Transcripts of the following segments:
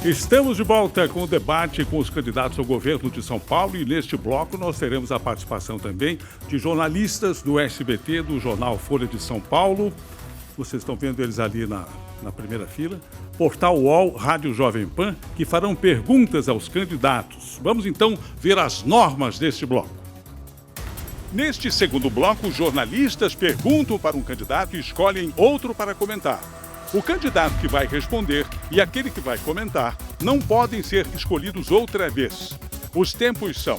Estamos de volta com o debate com os candidatos ao governo de São Paulo e neste bloco nós teremos a participação também de jornalistas do SBT, do jornal Folha de São Paulo. Vocês estão vendo eles ali na primeira fila. Portal UOL, Rádio Jovem Pan, que farão perguntas aos candidatos. Vamos então ver as normas deste bloco. Neste segundo bloco, os jornalistas perguntam para um candidato e escolhem outro para comentar. O candidato que vai responder e aquele que vai comentar não podem ser escolhidos outra vez. Os tempos são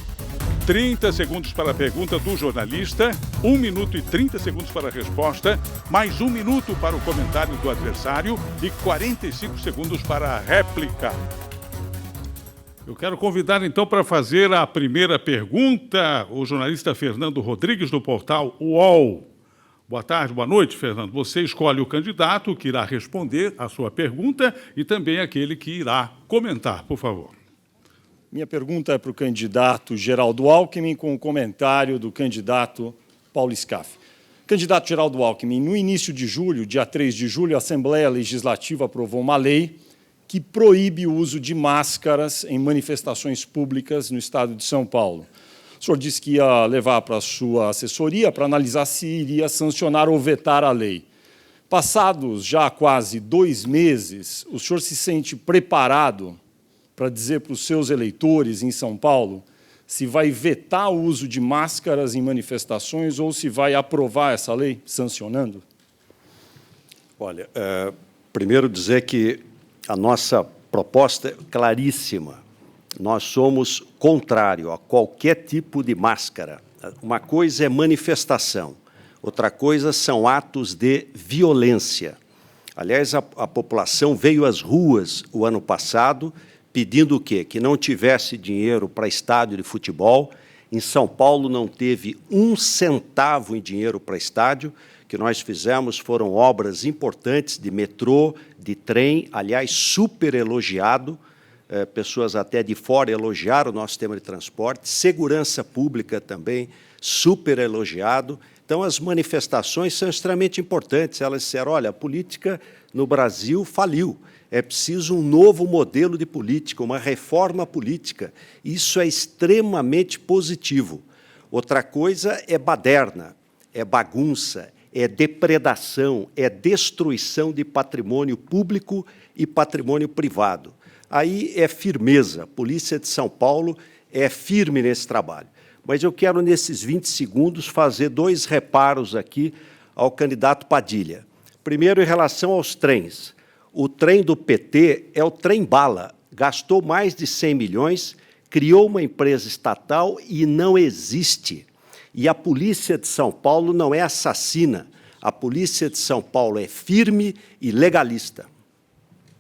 30 segundos para a pergunta do jornalista, 1 minuto e 30 segundos para a resposta, mais 1 minuto para o comentário do adversário e 45 segundos para a réplica. Eu quero convidar então para fazer a primeira pergunta o jornalista Fernando Rodrigues do portal UOL. Boa tarde, boa noite, Fernando. Você escolhe o candidato que irá responder a sua pergunta e também aquele que irá comentar, por favor. Minha pergunta é para o candidato Geraldo Alckmin, com o comentário do candidato Paulo Scaff. Candidato Geraldo Alckmin, no início de julho, dia 3 de julho, a Assembleia Legislativa aprovou uma lei que proíbe o uso de máscaras em manifestações públicas no estado de São Paulo. O senhor disse que ia levar para a sua assessoria para analisar se iria sancionar ou vetar a lei. Passados já quase 2 meses, o senhor se sente preparado para dizer para os seus eleitores em São Paulo se vai vetar o uso de máscaras em manifestações ou se vai aprovar essa lei, sancionando? Olha, primeiro dizer que a nossa proposta é claríssima. Nós somos contrário a qualquer tipo de máscara. Uma coisa é manifestação, outra coisa são atos de violência. Aliás, a população veio às ruas o ano passado pedindo o quê? Que não tivesse dinheiro para estádio de futebol. Em São Paulo não teve 1 centavo em dinheiro para estádio. O que nós fizemos foram obras importantes de metrô, de trem, aliás, super elogiado. Pessoas até de fora elogiaram o nosso sistema de transporte, segurança pública também, super elogiado. Então, as manifestações são extremamente importantes. Elas disseram, olha, a política no Brasil faliu, é preciso um novo modelo de política, uma reforma política. Isso é extremamente positivo. Outra coisa é baderna, é bagunça, é depredação, é destruição de patrimônio público e patrimônio privado. Aí é firmeza. A Polícia de São Paulo é firme nesse trabalho. Mas eu quero, nesses 20 segundos, fazer 2 reparos aqui ao candidato Padilha. Primeiro, em relação aos trens. O trem do PT é o trem-bala. Gastou mais de 100 milhões, criou uma empresa estatal e não existe. E a Polícia de São Paulo não é assassina. A Polícia de São Paulo é firme e legalista.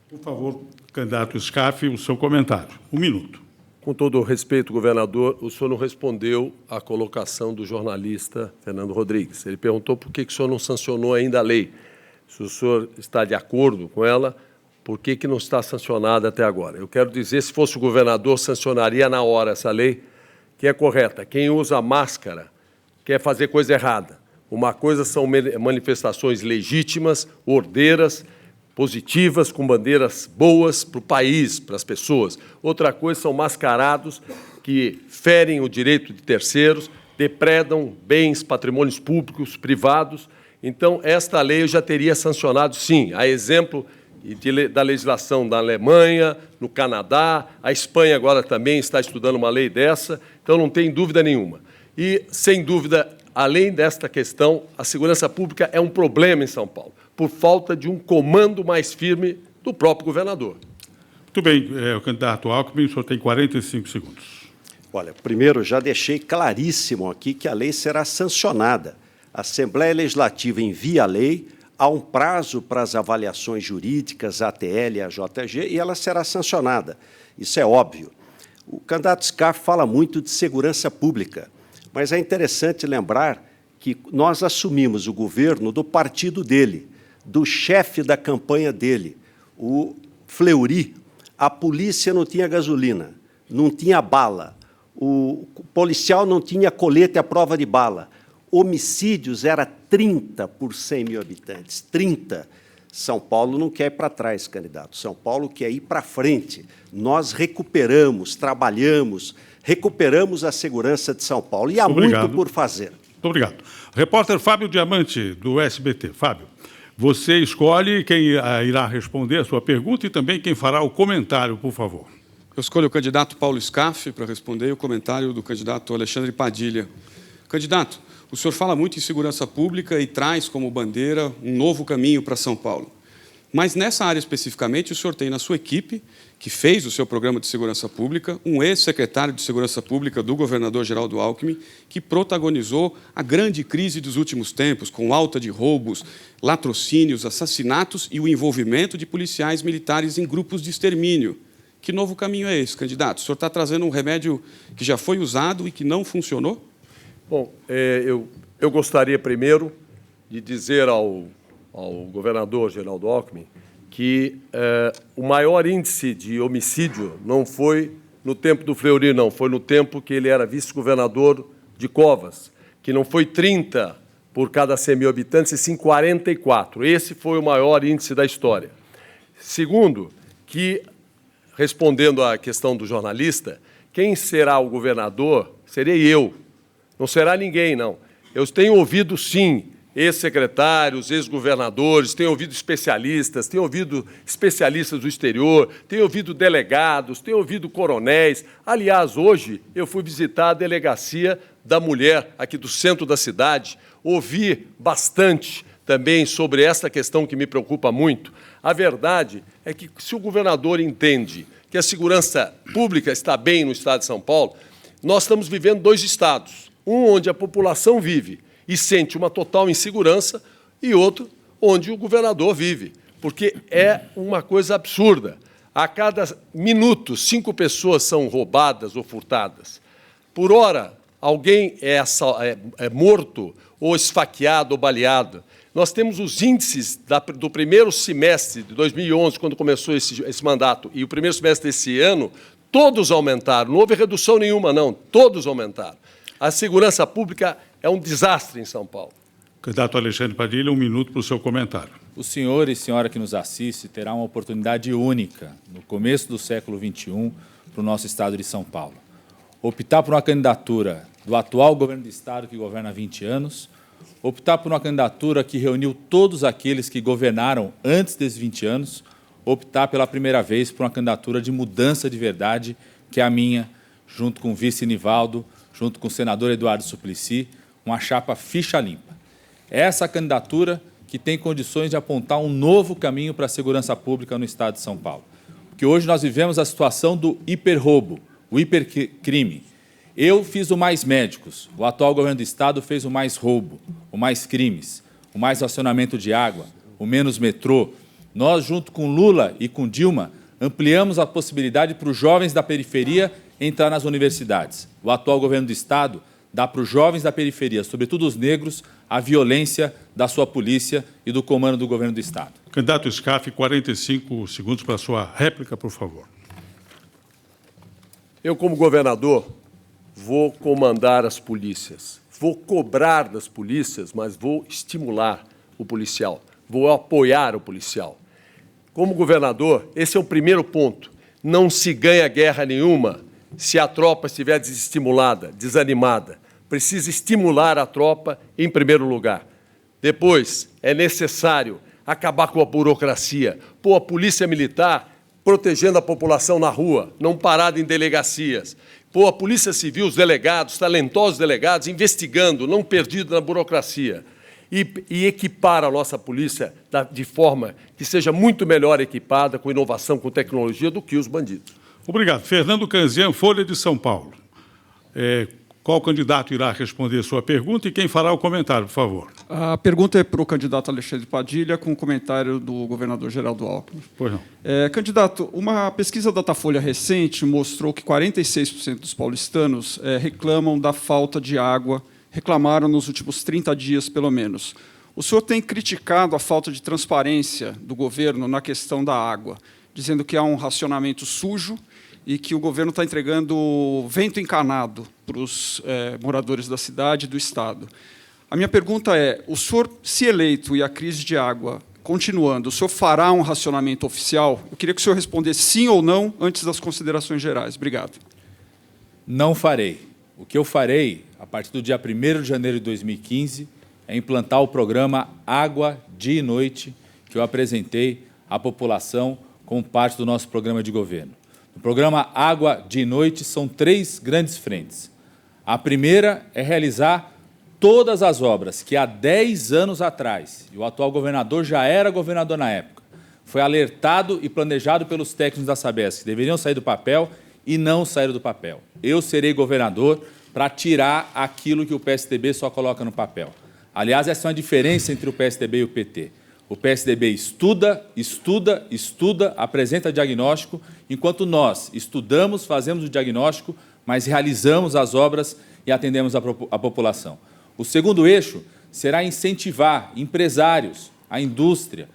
Por favor, candidato Scaff, o seu comentário. 1 minuto. Com todo o respeito, governador, o senhor não respondeu à colocação do jornalista Fernando Rodrigues. Ele perguntou por que o senhor não sancionou ainda a lei. Se o senhor está de acordo com ela, por que não está sancionada até agora? Eu quero dizer, se fosse o governador, sancionaria na hora essa lei, que é correta. Quem usa máscara quer fazer coisa errada. Uma coisa são manifestações legítimas, ordeiras, positivas, com bandeiras boas para o país, para as pessoas. Outra coisa são mascarados que ferem o direito de terceiros, depredam bens, patrimônios públicos, privados. Então, esta lei eu já teria sancionado, sim, a exemplo da legislação da Alemanha, no Canadá, a Espanha agora também está estudando uma lei dessa, então não tem dúvida nenhuma. E, sem dúvida, além desta questão, a segurança pública é um problema em São Paulo, por falta de um comando mais firme do próprio governador. Muito bem, o candidato Alckmin, o senhor tem 45 segundos. Olha, primeiro, já deixei claríssimo aqui que a lei será sancionada. A Assembleia Legislativa envia a lei, há um prazo para as avaliações jurídicas, a ATL e a JG, e ela será sancionada. Isso é óbvio. O candidato Scaff fala muito de segurança pública, mas é interessante lembrar que nós assumimos o governo do partido dele, do chefe da campanha dele, o Fleury. A polícia não tinha gasolina, não tinha bala, o policial não tinha colete à prova de bala. Homicídios era 30 por 100 mil habitantes, 30. São Paulo não quer ir para trás, candidato. São Paulo quer ir para frente. Nós recuperamos, trabalhamos, recuperamos a segurança de São Paulo. E há muito por fazer. Muito obrigado. Repórter Fábio Diamante, do SBT. Fábio, você escolhe quem irá responder a sua pergunta e também quem fará o comentário, por favor. Eu escolho o candidato Paulo Scaff para responder e o comentário do candidato Alexandre Padilha. Candidato, o senhor fala muito em segurança pública e traz como bandeira um novo caminho para São Paulo. Mas nessa área especificamente, o senhor tem na sua equipe, que fez o seu programa de segurança pública, um ex-secretário de segurança pública do governador Geraldo Alckmin, que protagonizou a grande crise dos últimos tempos, com alta de roubos, latrocínios, assassinatos e o envolvimento de policiais militares em grupos de extermínio. Que novo caminho é esse, candidato? O senhor está trazendo um remédio que já foi usado e que não funcionou? Bom, eu gostaria primeiro de dizer ao governador Geraldo Alckmin que o maior índice de homicídio não foi no tempo do Fleury, não, foi no tempo que ele era vice-governador de Covas, que não foi 30 por cada 100 mil habitantes, e sim 44. Esse foi o maior índice da história. Segundo, que, respondendo à questão do jornalista, quem será o governador serei eu, não será ninguém, não. Eu tenho ouvido, sim, ex-secretários, ex-governadores, tenho ouvido especialistas, tenho ouvido especialistas do exterior, tenho ouvido delegados, tenho ouvido coronéis. Aliás, hoje eu fui visitar a delegacia da mulher aqui do centro da cidade, ouvi bastante também sobre essa questão que me preocupa muito. A verdade é que, se o governador entende que a segurança pública está bem no Estado de São Paulo, nós estamos vivendo dois estados, um onde a população vive e sente uma total insegurança, e outro onde o governador vive, porque é uma coisa absurda. A cada minuto, 5 pessoas são roubadas ou furtadas. Por hora, alguém é morto ou esfaqueado ou baleado. Nós temos os índices do primeiro semestre de 2011, quando começou esse mandato, e o primeiro semestre desse ano, todos aumentaram. Não houve redução nenhuma, não. Todos aumentaram. A segurança pública é um desastre em São Paulo. Candidato Alexandre Padilha, 1 minuto para o seu comentário. O senhor e senhora que nos assiste terá uma oportunidade única, no começo do século XXI, para o nosso Estado de São Paulo. Optar por uma candidatura do atual governo do Estado, que governa há 20 anos, optar por uma candidatura que reuniu todos aqueles que governaram antes desses 20 anos, optar pela primeira vez por uma candidatura de mudança de verdade, que é a minha, junto com o vice Nivaldo, junto com o senador Eduardo Suplicy, uma chapa ficha limpa. É essa candidatura que tem condições de apontar um novo caminho para a segurança pública no Estado de São Paulo. Porque hoje nós vivemos a situação do hiperroubo, o hipercrime. Eu fiz o mais médicos, o atual governo do Estado fez o mais roubo, o mais crimes, o mais racionamento de água, o menos metrô. Nós, junto com Lula e com Dilma, ampliamos a possibilidade para os jovens da periferia entrar nas universidades. O atual governo do Estado dá para os jovens da periferia, sobretudo os negros, a violência da sua polícia e do comando do governo do Estado. Candidato Scaff, 45 segundos para a sua réplica, por favor. Eu, como governador, vou comandar as polícias, vou cobrar das polícias, mas vou estimular o policial, vou apoiar o policial. Como governador, esse é o primeiro ponto. Não se ganha guerra nenhuma se a tropa estiver desestimulada, desanimada. Precisa estimular a tropa em primeiro lugar. Depois, é necessário acabar com a burocracia, pôr a polícia militar protegendo a população na rua, não parada em delegacias. Pôr a polícia civil, os delegados, talentosos delegados, investigando, não perdidos na burocracia. E equipar a nossa polícia de forma que seja muito melhor equipada, com inovação, com tecnologia, do que os bandidos. Obrigado. Fernando Canzian, Folha de São Paulo. Qual candidato irá responder a sua pergunta e quem fará o comentário, por favor? A pergunta é para o candidato Alexandre Padilha, com o comentário do governador Geraldo Alckmin. Pois não. Candidato, uma pesquisa da Datafolha recente mostrou que 46% dos paulistanos reclamam da falta de água, reclamaram nos últimos 30 dias, pelo menos. O senhor tem criticado a falta de transparência do governo na questão da água, dizendo que há um racionamento sujo e que o governo está entregando vento encanado para os moradores da cidade e do Estado. A minha pergunta é, o senhor, se eleito e a crise de água continuando, o senhor fará um racionamento oficial? Eu queria que o senhor respondesse sim ou não antes das considerações gerais. Obrigado. Não farei. O que eu farei, a partir do dia 1º de janeiro de 2015, é implantar o programa Água Dia e Noite, que eu apresentei à população como parte do nosso programa de governo. No programa Água Dia e Noite são 3 grandes frentes. A primeira é realizar todas as obras que há 10 anos atrás, e o atual governador já era governador na época, foi alertado e planejado pelos técnicos da Sabesp, que deveriam sair do papel e não saíram do papel. Eu serei governador para tirar aquilo que o PSDB só coloca no papel. Aliás, essa é uma diferença entre o PSDB e o PT. O PSDB estuda, apresenta diagnóstico, enquanto nós estudamos, fazemos o diagnóstico, mas realizamos as obras e atendemos a população. O segundo eixo será incentivar empresários, a indústria,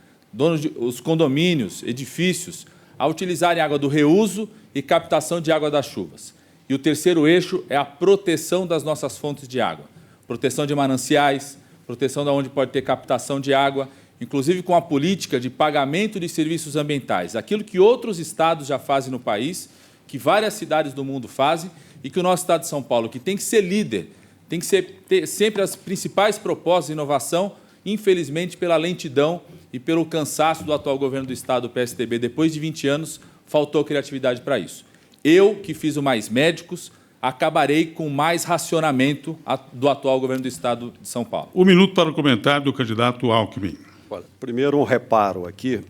os condomínios, edifícios, a utilizarem água do reuso e captação de água das chuvas. E o terceiro eixo é a proteção das nossas fontes de água. Proteção de mananciais, proteção de onde pode ter captação de água, inclusive com a política de pagamento de serviços ambientais, aquilo que outros estados já fazem no país, que várias cidades do mundo fazem, e que o nosso estado de São Paulo, que tem que ser líder, tem que ter sempre as principais propostas de inovação, infelizmente, pela lentidão e pelo cansaço do atual governo do estado, do PSDB, depois de 20 anos, faltou criatividade para isso. Eu, que fiz o Mais Médicos, acabarei com mais racionamento do atual governo do estado de São Paulo. 1 minuto para o comentário do candidato Alckmin. Olha, primeiro, um reparo aqui,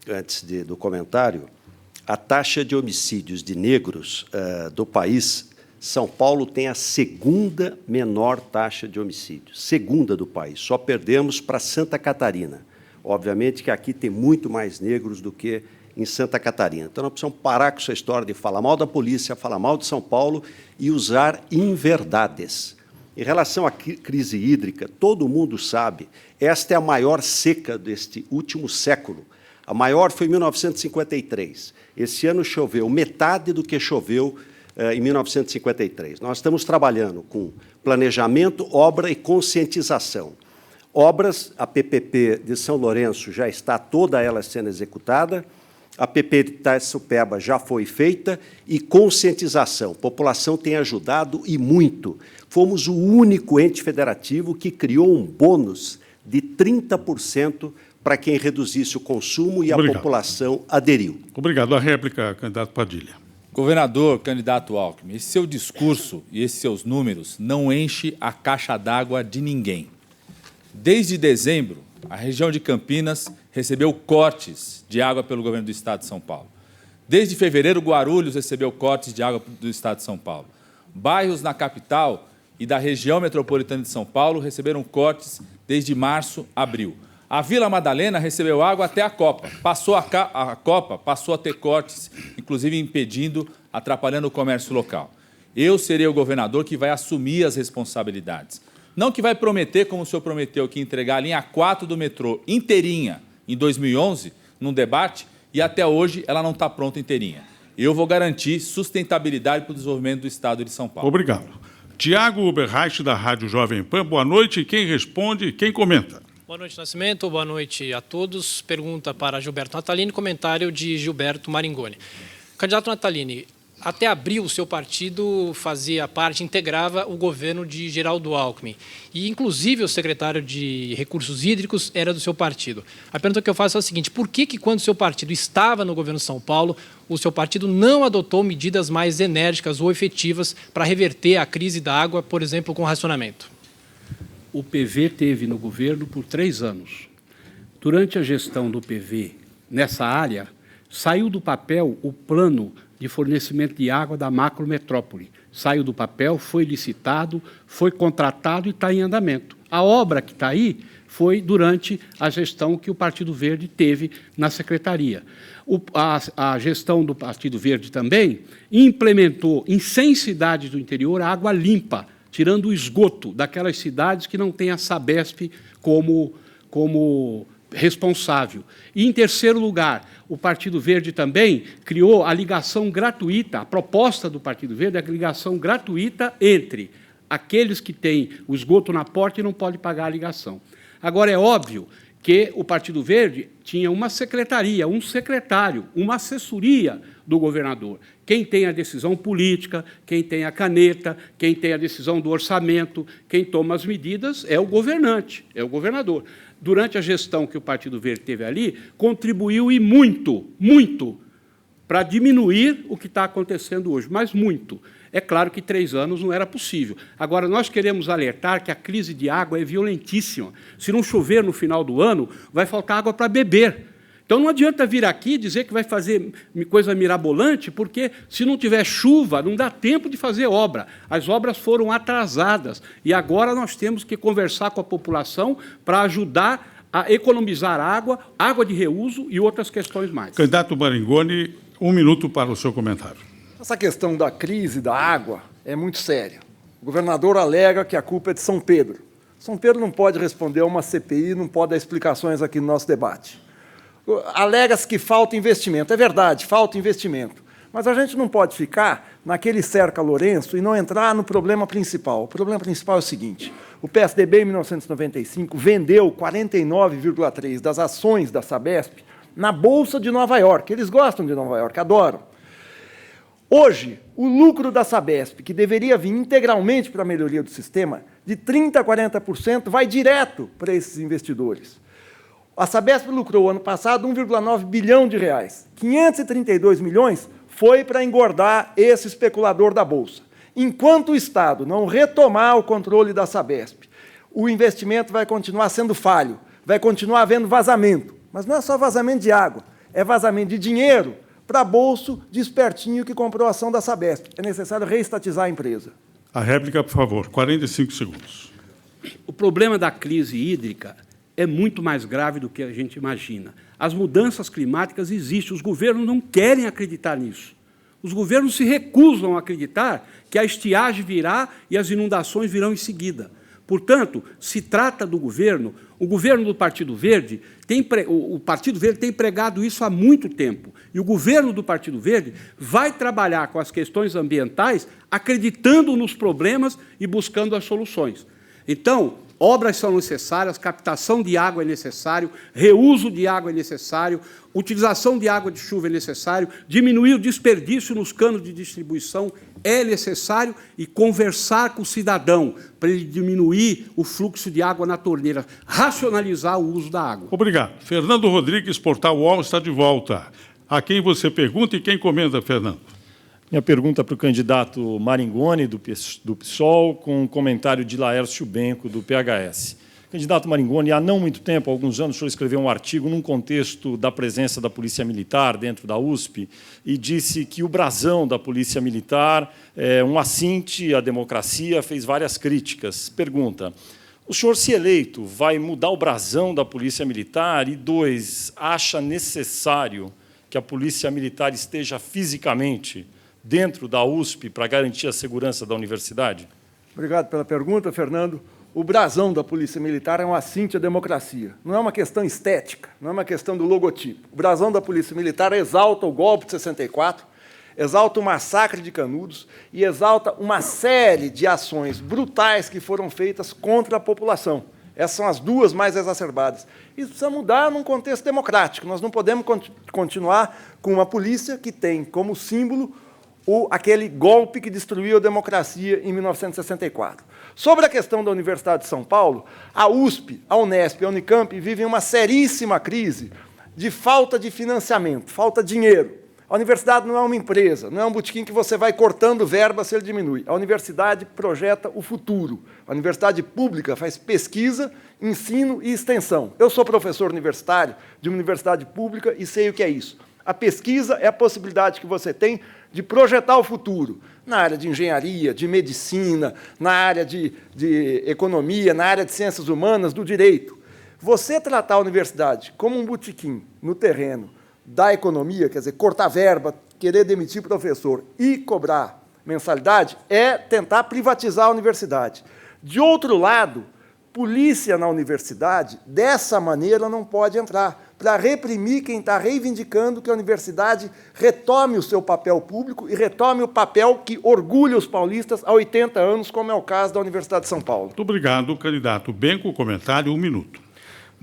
antes do comentário. A taxa de homicídios de negros do país, São Paulo tem a 2ª menor taxa de homicídios, 2ª do país. Só perdemos para Santa Catarina. Obviamente que aqui tem muito mais negros do que em Santa Catarina. Então, nós precisamos parar com essa história de falar mal da polícia, falar mal de São Paulo e usar inverdades. Em relação à crise hídrica, todo mundo sabe, esta é a maior seca deste último século. A maior foi em 1953. Esse ano choveu metade do que choveu em 1953. Nós estamos trabalhando com planejamento, obra e conscientização. Obras, a PPP de São Lourenço já está toda ela sendo executada, a PP de Itaçupeba já foi feita, e conscientização. A população tem ajudado e muito. Fomos o único ente federativo que criou um bônus de 30% para quem reduzisse o consumo, e a população aderiu. Obrigado. A réplica, candidato Padilha. Governador, candidato Alckmin, esse seu discurso e esses seus números não enche a caixa d'água de ninguém. Desde dezembro, a região de Campinas recebeu cortes de água pelo governo do estado de São Paulo. Desde fevereiro, Guarulhos recebeu cortes de água do estado de São Paulo. Bairros na capital e da região metropolitana de São Paulo receberam cortes desde março, abril. A Vila Madalena recebeu água até a Copa. Passou a Copa, passou a ter cortes, inclusive impedindo, atrapalhando o comércio local. Eu serei o governador que vai assumir as responsabilidades. Não que vai prometer, como o senhor prometeu, que entregar a linha 4 do metrô inteirinha em 2011, num debate, e até hoje ela não está pronta inteirinha. Eu vou garantir sustentabilidade para o desenvolvimento do estado de São Paulo. Obrigado. Tiago Uberreich, da Rádio Jovem Pan. Boa noite. Quem responde? Quem comenta? Boa noite, Nascimento. Boa noite a todos. Pergunta para Gilberto Natalini, comentário de Gilberto Maringoni. Candidato Natalini, até abril, o seu partido fazia parte, integrava o governo de Geraldo Alckmin. E, inclusive, o secretário de Recursos Hídricos era do seu partido. A pergunta que eu faço é a seguinte: por que, quando o seu partido estava no governo de São Paulo, o seu partido não adotou medidas mais enérgicas ou efetivas para reverter a crise da água, por exemplo, com racionamento? O PV teve no governo por 3 anos. Durante a gestão do PV nessa área, saiu do papel o plano de fornecimento de água da macrometrópole. Saiu do papel, foi licitado, foi contratado e está em andamento. A obra que está aí foi durante a gestão que o Partido Verde teve na secretaria. A gestão do Partido Verde também implementou em 100 cidades do interior a água limpa, tirando o esgoto daquelas cidades que não têm a Sabesp como responsável. E, em terceiro lugar, o Partido Verde também criou a ligação gratuita, a proposta do Partido Verde é a ligação gratuita entre aqueles que têm o esgoto na porta e não podem pagar a ligação. Agora, é óbvio que o Partido Verde tinha uma secretaria, um secretário, uma assessoria do governador. Quem tem a decisão política, quem tem a caneta, quem tem a decisão do orçamento, quem toma as medidas é o governante, é o governador. Durante a gestão que o Partido Verde teve ali, contribuiu e muito, muito, para diminuir o que está acontecendo hoje, mas muito. É claro que 3 anos não era possível. Agora, nós queremos alertar que a crise de água é violentíssima. Se não chover no final do ano, vai faltar água para beber. Então, não adianta vir aqui dizer que vai fazer coisa mirabolante, porque, se não tiver chuva, não dá tempo de fazer obra. As obras foram atrasadas. E agora nós temos que conversar com a população para ajudar a economizar água, água de reuso e outras questões mais. Candidato Maringoni, 1 minuto para o seu comentário. Essa questão da crise da água é muito séria. O governador alega que a culpa é de São Pedro. São Pedro não pode responder a uma CPI, não pode dar explicações aqui no nosso debate. Alega-se que falta investimento. É verdade, falta investimento. Mas a gente não pode ficar naquele cerca Lourenço e não entrar no problema principal. O problema principal é o seguinte: o PSDB, em 1995, vendeu 49,3% das ações da Sabesp na Bolsa de Nova York. Eles gostam de Nova York, adoram. Hoje, o lucro da Sabesp, que deveria vir integralmente para a melhoria do sistema, de 30% a 40%, vai direto para esses investidores. A Sabesp lucrou, ano passado, 1,9 bilhão de reais. 532 milhões foi para engordar esse especulador da Bolsa. Enquanto o Estado não retomar o controle da Sabesp, o investimento vai continuar sendo falho, vai continuar havendo vazamento. Mas não é só vazamento de água, é vazamento de dinheiro para bolso de espertinho que comprou a ação da Sabesp. É necessário reestatizar a empresa. A réplica, por favor, 45 segundos. O problema da crise hídrica é muito mais grave do que a gente imagina. As mudanças climáticas existem, os governos não querem acreditar nisso. Os governos se recusam a acreditar que a estiagem virá e as inundações virão em seguida. Portanto, se trata do governo, o governo do Partido Verde, o Partido Verde tem pregado isso há muito tempo, e o governo do Partido Verde vai trabalhar com as questões ambientais, acreditando nos problemas e buscando as soluções. Então, obras são necessárias, captação de água é necessário, reuso de água é necessário, utilização de água de chuva é necessário, diminuir o desperdício nos canos de distribuição é necessário e conversar com o cidadão para ele diminuir o fluxo de água na torneira, racionalizar o uso da água. Obrigado. Fernando Rodrigues, Portal UOL, está de volta. A quem você pergunta e quem comenta, Fernando? Minha pergunta para o candidato Maringoni, do PSOL, com um comentário de Laércio Benco, do PHS. Candidato Maringoni, há não muito tempo, há alguns anos, o senhor escreveu um artigo num contexto da presença da Polícia Militar dentro da USP e disse que o brasão da Polícia Militar é um assinte à democracia, fez várias críticas. Pergunta: o senhor, se eleito, vai mudar o brasão da Polícia Militar? E 2, acha necessário que a Polícia Militar esteja fisicamente dentro da USP para garantir a segurança da universidade? Obrigado pela pergunta, Fernando. O brasão da Polícia Militar é um assinte à democracia. Não é uma questão estética, não é uma questão do logotipo. O brasão da Polícia Militar exalta o golpe de 64, exalta o massacre de Canudos e exalta uma série de ações brutais que foram feitas contra a população. Essas são as duas mais exacerbadas. Isso precisa mudar num contexto democrático. Nós não podemos continuar com uma polícia que tem como símbolo aquele golpe que destruiu a democracia em 1964. Sobre a questão da Universidade de São Paulo, a USP, a Unesp e a Unicamp vivem uma seríssima crise de falta de financiamento, falta de dinheiro. A universidade não é uma empresa, não é um botequim que você vai cortando verba se ele diminui. A universidade projeta o futuro. A universidade pública faz pesquisa, ensino e extensão. Eu sou professor universitário de uma universidade pública e sei o que é isso. A pesquisa é a possibilidade que você tem de projetar o futuro na área de engenharia, de medicina, na área de economia, na área de ciências humanas, do direito. Você tratar a universidade como um botequim no terreno da economia, quer dizer, cortar verba, querer demitir professor e cobrar mensalidade, é tentar privatizar a universidade. De outro lado, polícia na universidade, dessa maneira, não pode entrar, para reprimir quem está reivindicando que a universidade retome o seu papel público e retome o papel que orgulha os paulistas há 80 anos, como é o caso da Universidade de São Paulo. Muito obrigado, candidato Benco. Comentário, 1 minuto.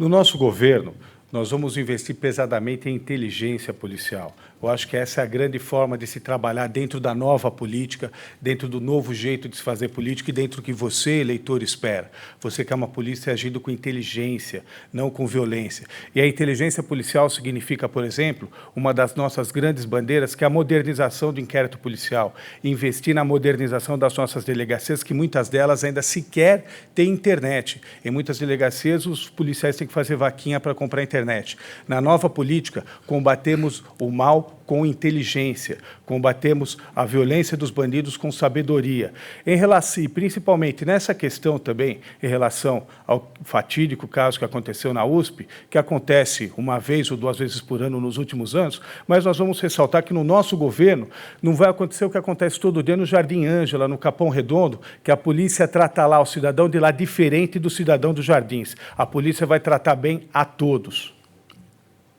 No nosso governo, nós vamos investir pesadamente em inteligência policial. Eu acho que essa é a grande forma de se trabalhar dentro da nova política, dentro do novo jeito de se fazer política e dentro do que você, eleitor, espera. Você quer uma polícia agindo com inteligência, não com violência. E a inteligência policial significa, por exemplo, uma das nossas grandes bandeiras, que é a modernização do inquérito policial. Investir na modernização das nossas delegacias, que muitas delas ainda sequer têm internet. Em muitas delegacias, os policiais têm que fazer vaquinha para comprar internet. Na nova política, combatemos o mal com inteligência, combatemos a violência dos bandidos com sabedoria. Em relação, e principalmente nessa questão também, em relação ao fatídico caso que aconteceu na USP, que acontece uma vez ou duas vezes por ano nos últimos anos, mas nós vamos ressaltar que no nosso governo não vai acontecer o que acontece todo dia no Jardim Ângela, no Capão Redondo, que a polícia trata lá o cidadão de lá diferente do cidadão dos Jardins. A polícia vai tratar bem a todos.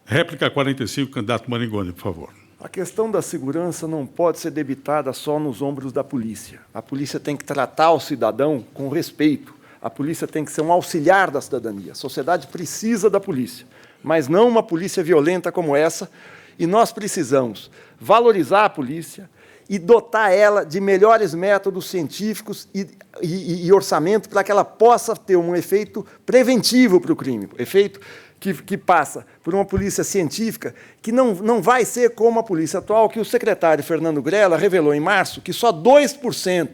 Réplica 45, candidato Maringoni, por favor. A questão da segurança não pode ser debitada só nos ombros da polícia. A polícia tem que tratar o cidadão com respeito. A polícia tem que ser um auxiliar da cidadania. A sociedade precisa da polícia, mas não uma polícia violenta como essa. E nós precisamos valorizar a polícia e dotar ela de melhores métodos científicos e orçamento para que ela possa ter um efeito preventivo para o crime, efeito que passa por uma polícia científica que não vai ser como a polícia atual, que o secretário Fernando Grella revelou em março que só 2%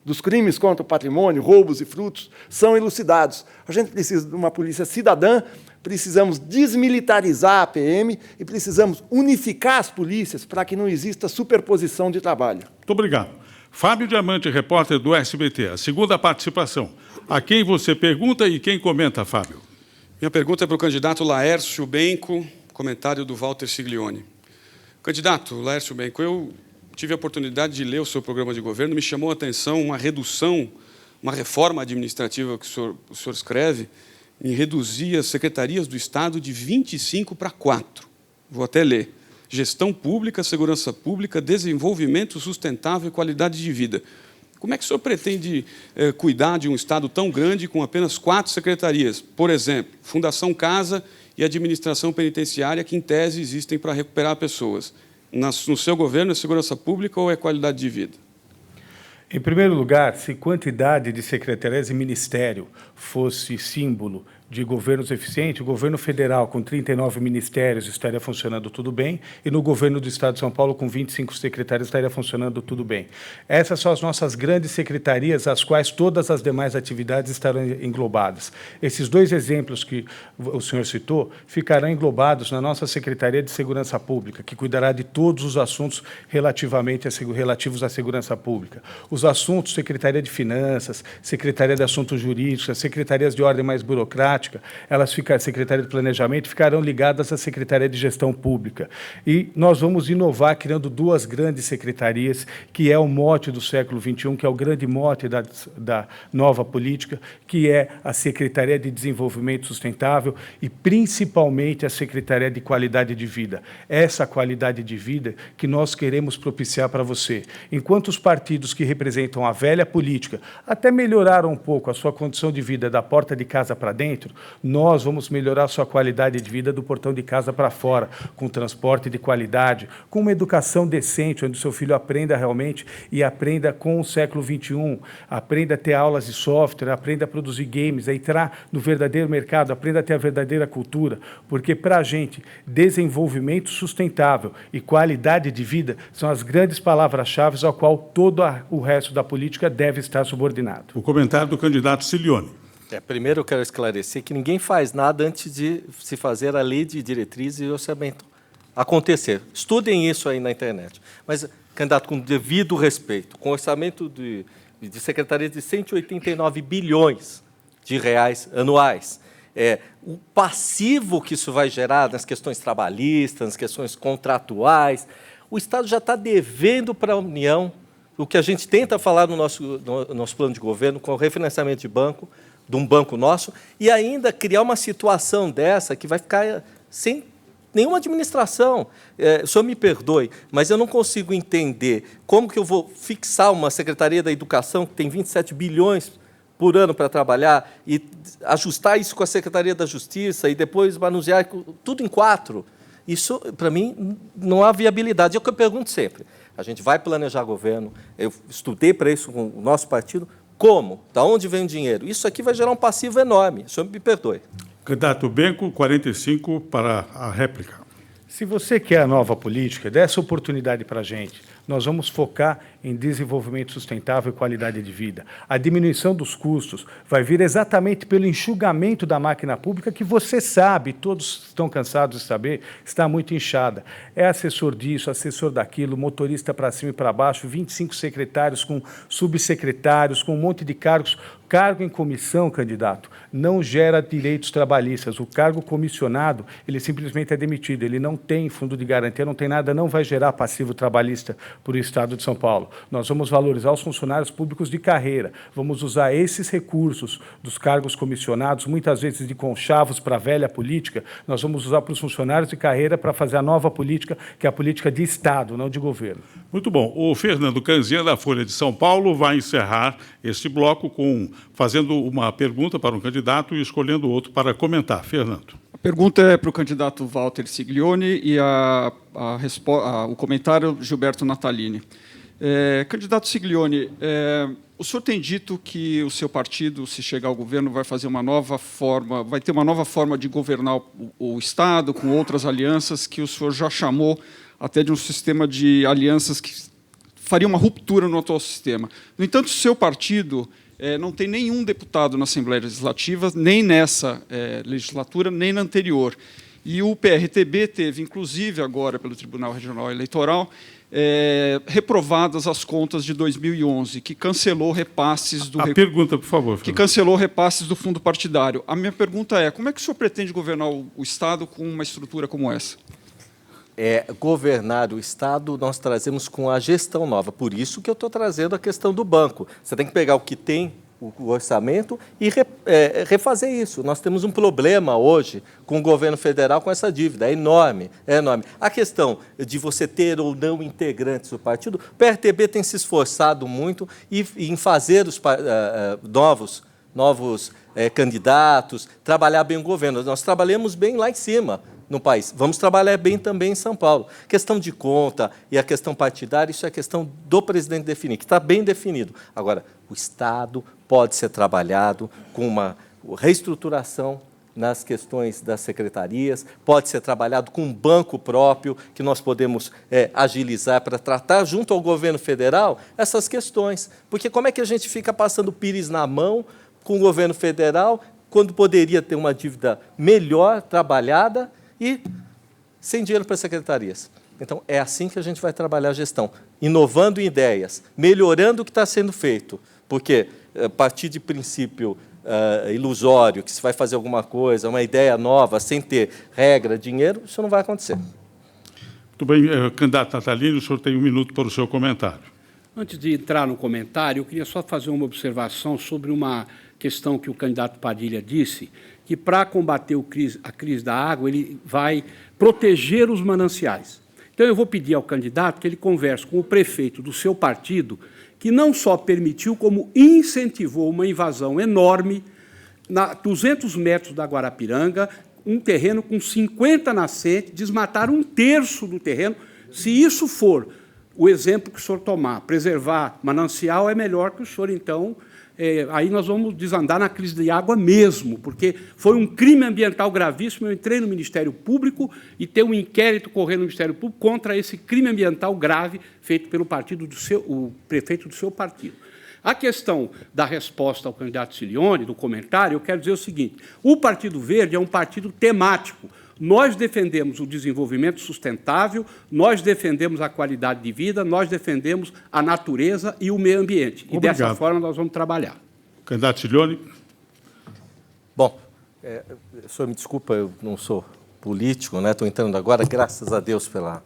dos crimes contra o patrimônio, roubos e furtos, são elucidados. A gente precisa de uma polícia cidadã, precisamos desmilitarizar a PM e precisamos unificar as polícias para que não exista superposição de trabalho. Muito obrigado. Fábio Diamante, repórter do SBT. A segunda participação. A quem você pergunta e quem comenta, Fábio? Minha pergunta é para o candidato Laércio Benco, comentário do Walter Siglione. Candidato Laércio Benco, eu tive a oportunidade de ler o seu programa de governo, me chamou a atenção uma redução, uma reforma administrativa que o senhor escreve, em reduzir as secretarias do Estado de 25 para 4. Vou até ler. Gestão pública, segurança pública, desenvolvimento sustentável e qualidade de vida. Como é que o senhor pretende cuidar de um Estado tão grande com apenas 4 secretarias? Por exemplo, Fundação Casa e Administração Penitenciária, que, em tese, existem para recuperar pessoas. No seu governo, é segurança pública ou é qualidade de vida? Em primeiro lugar, se quantidade de secretarias e ministério fosse símbolo de governos eficientes, o governo federal, com 39 ministérios, estaria funcionando tudo bem, e no governo do Estado de São Paulo, com 25 secretarias, estaria funcionando tudo bem. Essas são as nossas grandes secretarias, as quais todas as demais atividades estarão englobadas. Esses 2 exemplos que o senhor citou ficarão englobados na nossa Secretaria de Segurança Pública, que cuidará de todos os assuntos relativos à segurança pública. Os assuntos, Secretaria de Finanças, Secretaria de Assuntos Jurídicos, secretarias de ordem mais burocrática, Secretaria de Planejamento, ficarão ligadas à Secretaria de Gestão Pública. E nós vamos inovar criando 2 grandes secretarias, que é o mote do século XXI, que é o grande mote da nova política, que é a Secretaria de Desenvolvimento Sustentável e, principalmente, a Secretaria de Qualidade de Vida. Essa qualidade de vida que nós queremos propiciar para você. Enquanto os partidos que representam a velha política até melhoraram um pouco a sua condição de vida da porta de casa para dentro, nós vamos melhorar a sua qualidade de vida do portão de casa para fora, com transporte de qualidade, com uma educação decente, onde o seu filho aprenda realmente e aprenda com o século XXI, aprenda a ter aulas de software, aprenda a produzir games, a entrar no verdadeiro mercado, aprenda a ter a verdadeira cultura, porque para a gente, desenvolvimento sustentável e qualidade de vida são as grandes palavras-chave ao qual todo o resto da política deve estar subordinado. O comentário do candidato Siglione. Primeiro eu quero esclarecer que ninguém faz nada antes de se fazer a lei de diretrizes e orçamento acontecer. Estudem isso aí na internet. Mas, candidato, com devido respeito, com orçamento de secretaria de 189 bilhões de reais anuais, o passivo que isso vai gerar nas questões trabalhistas, nas questões contratuais, o Estado já está devendo para a União o que a gente tenta falar no nosso plano de governo, com o refinanciamento de banco, de um banco nosso, e ainda criar uma situação dessa que vai ficar sem nenhuma administração. O senhor me perdoe, mas eu não consigo entender como que eu vou fixar uma Secretaria da Educação que tem 27 bilhões por ano para trabalhar e ajustar isso com a Secretaria da Justiça e depois manusear tudo em 4, isso, para mim, não há viabilidade. É o que eu pergunto sempre. A gente vai planejar governo, eu estudei para isso com o nosso partido, como? Da onde vem o dinheiro? Isso aqui vai gerar um passivo enorme, o senhor me perdoe. Candidato Benco, 45 para a réplica. Se você quer a nova política, dê essa oportunidade para a gente. Nós vamos focar em desenvolvimento sustentável e qualidade de vida. A diminuição dos custos vai vir exatamente pelo enxugamento da máquina pública, que você sabe, todos estão cansados de saber, está muito inchada. É assessor disso, assessor daquilo, motorista para cima e para baixo, 25 secretários com subsecretários, com um monte de cargos. Cargo em comissão, candidato, não gera direitos trabalhistas. O cargo comissionado, ele simplesmente é demitido. Ele não tem fundo de garantia, não tem nada, não vai gerar passivo trabalhista para o Estado de São Paulo. Nós vamos valorizar os funcionários públicos de carreira. Vamos usar esses recursos dos cargos comissionados, muitas vezes de conchavos para a velha política, nós vamos usar para os funcionários de carreira para fazer a nova política, que é a política de Estado, não de governo. Muito bom. O Fernando Canzinha, da Folha de São Paulo, vai encerrar este bloco fazendo uma pergunta para um candidato e escolhendo outro para comentar. Fernando. A pergunta é para o candidato Walter Siglioni e o comentário Gilberto Natalini. Candidato Siglioni, o senhor tem dito que o seu partido, se chegar ao governo, vai ter uma nova forma de governar o Estado, com outras alianças, que o senhor já chamou até de um sistema de alianças que faria uma ruptura no atual sistema. No entanto, o seu partido não tem nenhum deputado na Assembleia Legislativa, nem nessa legislatura, nem na anterior. E o PRTB teve, inclusive agora pelo Tribunal Regional Eleitoral, reprovadas as contas de 2011, que cancelou repasses do... Pergunta, por favor. Que cancelou repasses do fundo partidário. A minha pergunta é, como é que o senhor pretende governar o Estado com uma estrutura como essa? Governar o Estado, nós trazemos com a gestão nova. Por isso que eu estou trazendo a questão do banco. Você tem que pegar o que tem, o orçamento, e refazer isso. Nós temos um problema hoje com o governo federal com essa dívida. É enorme, é enorme. A questão de você ter ou não integrantes do partido, o PRTB tem se esforçado muito em fazer os novos candidatos, trabalhar bem o governo. Nós trabalhamos bem lá em cima no país. Vamos trabalhar bem também em São Paulo. Questão de conta e a questão partidária, isso é questão do presidente definir, que está bem definido. Agora, o Estado pode ser trabalhado com uma reestruturação nas questões das secretarias, pode ser trabalhado com um banco próprio, que nós podemos agilizar para tratar junto ao governo federal essas questões. Porque como é que a gente fica passando pires na mão com o governo federal, quando poderia ter uma dívida melhor trabalhada e sem dinheiro para as secretarias? Então, é assim que a gente vai trabalhar a gestão, inovando em ideias, melhorando o que está sendo feito, porque a partir de princípio ilusório, que se vai fazer alguma coisa, uma ideia nova, sem ter regra, dinheiro, isso não vai acontecer. Muito bem, candidato Natalini, o senhor tem 1 minuto para o seu comentário. Antes de entrar no comentário, eu queria só fazer uma observação sobre uma questão que o candidato Padilha disse, que para combater a crise da água, ele vai proteger os mananciais. Então, eu vou pedir ao candidato que ele converse com o prefeito do seu partido, que não só permitiu, como incentivou uma invasão enorme, a 200 metros da Guarapiranga, um terreno com 50 nascentes, desmataram 1/3 do terreno. Se isso for o exemplo que o senhor tomar, preservar manancial, é melhor que o senhor, então, aí nós vamos desandar na crise de água mesmo, porque foi um crime ambiental gravíssimo. Eu entrei no Ministério Público e tem um inquérito correndo no Ministério Público contra esse crime ambiental grave feito pelo o prefeito do seu partido. A questão da resposta ao candidato Siglioni, do comentário, eu quero dizer o seguinte: o Partido Verde é um partido temático. Nós defendemos o desenvolvimento sustentável, nós defendemos a qualidade de vida, nós defendemos a natureza e o meio ambiente. Obrigado. E dessa forma nós vamos trabalhar. Candidato Siglioni. Bom, o senhor me desculpa, eu não sou político, né? Estou entrando agora, graças a Deus pela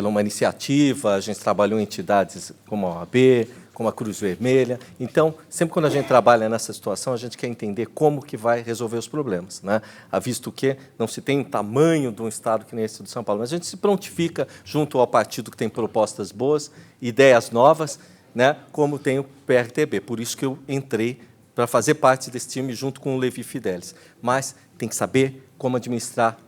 uma iniciativa. A gente trabalhou em entidades como a OAB, como a Cruz Vermelha. Então, sempre quando a gente trabalha nessa situação, a gente quer entender como que vai resolver os problemas, né? Visto que não se tem o tamanho de um Estado que nem esse de São Paulo, mas a gente se prontifica junto ao partido que tem propostas boas, ideias novas, né? Como tem o PRTB. Por isso que eu entrei para fazer parte desse time junto com o Levi Fidelis. Mas tem que saber como administrar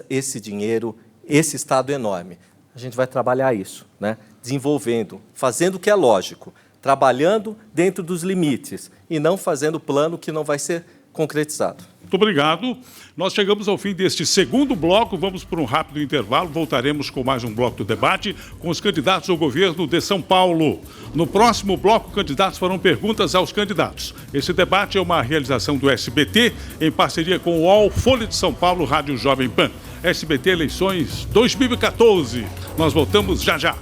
esse dinheiro, esse Estado enorme. A gente vai trabalhar isso, né? Desenvolvendo, fazendo o que é lógico, trabalhando dentro dos limites e não fazendo plano que não vai ser concretizado. Muito obrigado. Nós chegamos ao fim deste segundo bloco. Vamos para um rápido intervalo. Voltaremos com mais um bloco do debate com os candidatos ao governo de São Paulo. No próximo bloco, candidatos farão perguntas aos candidatos. Esse debate é uma realização do SBT em parceria com o UOL, Folha de São Paulo, Rádio Jovem Pan. SBT Eleições 2014. Nós voltamos já já.